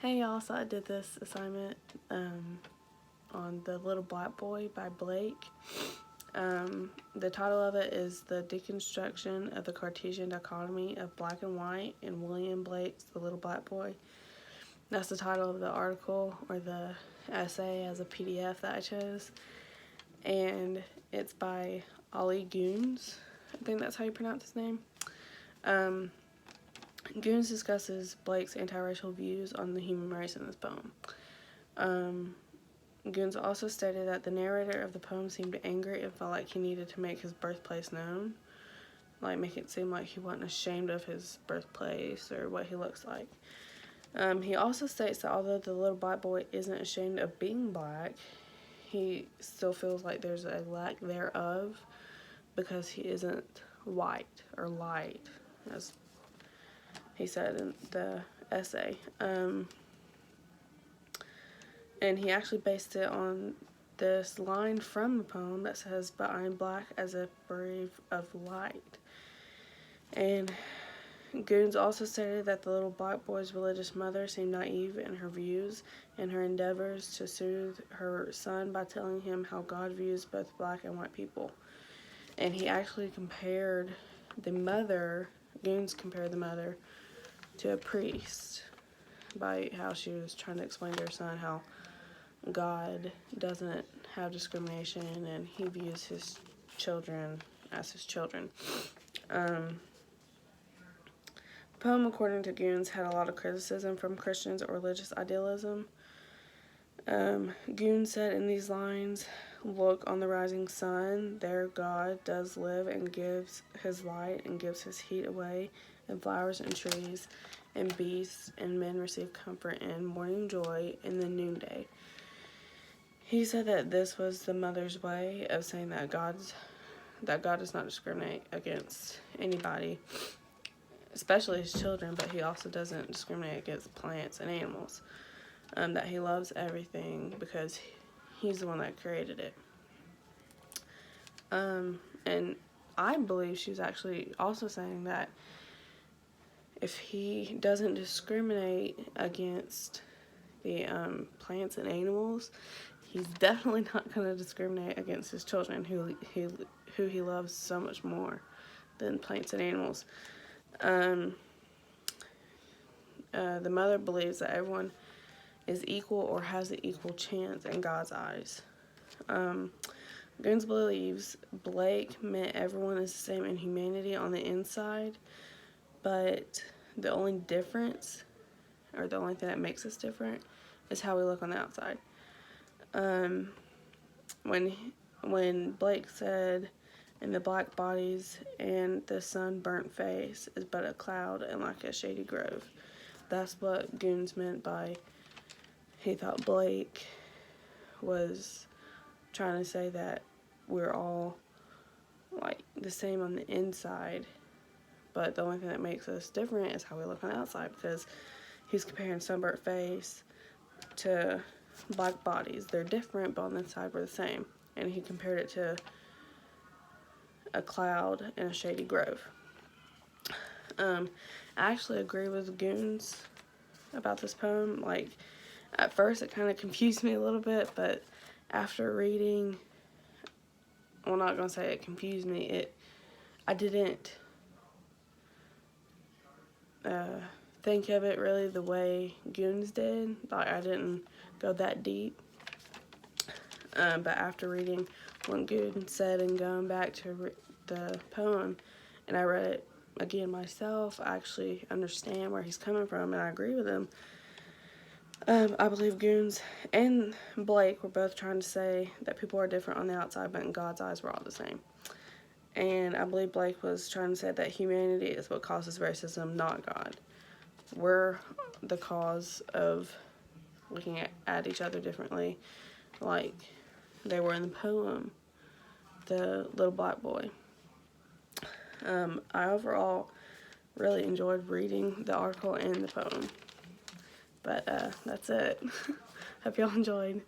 Hey y'all, so I did this assignment on The Little Black Boy by Blake. The title of it is The Deconstruction of the Cartesian Dichotomy of Black and White in William Blake's The Little Black Boy. That's the title of the article or the essay as a PDF that I chose. And it's by Ollie Gunes. I think that's how you pronounce his name. Gunes discusses Blake's anti-racial views on the human race in this poem. Gunes also stated that the narrator of the poem seemed angry and felt like he needed to make his birthplace known, like make it seem like he wasn't ashamed of his birthplace or what he looks like. He also states that although the little black boy isn't ashamed of being black, he still feels like there's a lack thereof because he isn't white or light, as he said in the essay. And he actually based it on this line from the poem that says, "But I am black as a brave of light." And Gunes also stated that the little black boy's religious mother seemed naive in her views and her endeavors to soothe her son by telling him how God views both black and white people. And he actually compared the mother, Gunes compared the mother to a priest by how she was trying to explain to her son how God doesn't have discrimination and he views his children as his children. The poem, according to Gunes, had a lot of criticism from Christians or religious idealism. Gunes said in these lines, "Look on the rising sun, there God does live and gives his light and gives his heat away, and flowers and trees and beasts and men receive comfort and morning joy in the noonday." He said that this was the mother's way of saying that God does not discriminate against anybody, especially his children, but he also doesn't discriminate against plants and animals. That he loves everything because he's the one that created it. And I believe she's actually also saying that if he doesn't discriminate against the plants and animals, he's definitely not going to discriminate against his children, who he loves so much more than plants and animals. The mother believes that everyone is equal or has an equal chance in God's eyes. Guns believes Blake meant everyone is the same in humanity on the inside, but the only difference, or the only thing that makes us different, is how we look on the outside. When Blake said, "In the black bodies and the sun-burnt face is but a cloud and like a shady grove," that's what Gunes meant by he thought Blake was trying to say that we're all like the same on the inside, but the only thing that makes us different is how we look on the outside, because he's comparing sunburnt face to black bodies. They're different, but on the inside we're the same. And he compared it to a cloud and a shady grove. I actually agree with Gunes about this poem. Like, at first it kind of confused me a little bit, but after reading, well, I'm not gonna say it confused me, I didn't think of it really the way Gunes did. Like, I didn't go that deep. But after reading what Gunes said and going back to the poem, and I read it again myself, I actually understand where he's coming from, and I agree with him. I believe Gunes and Blake were both trying to say that people are different on the outside, but in God's eyes we're all the same. And I believe Blake was trying to say that humanity is what causes racism, not God. We're the cause of looking at each other differently, like they were in the poem, The Little Black Boy. I overall really enjoyed reading the article and the poem. But that's it. Hope y'all enjoyed.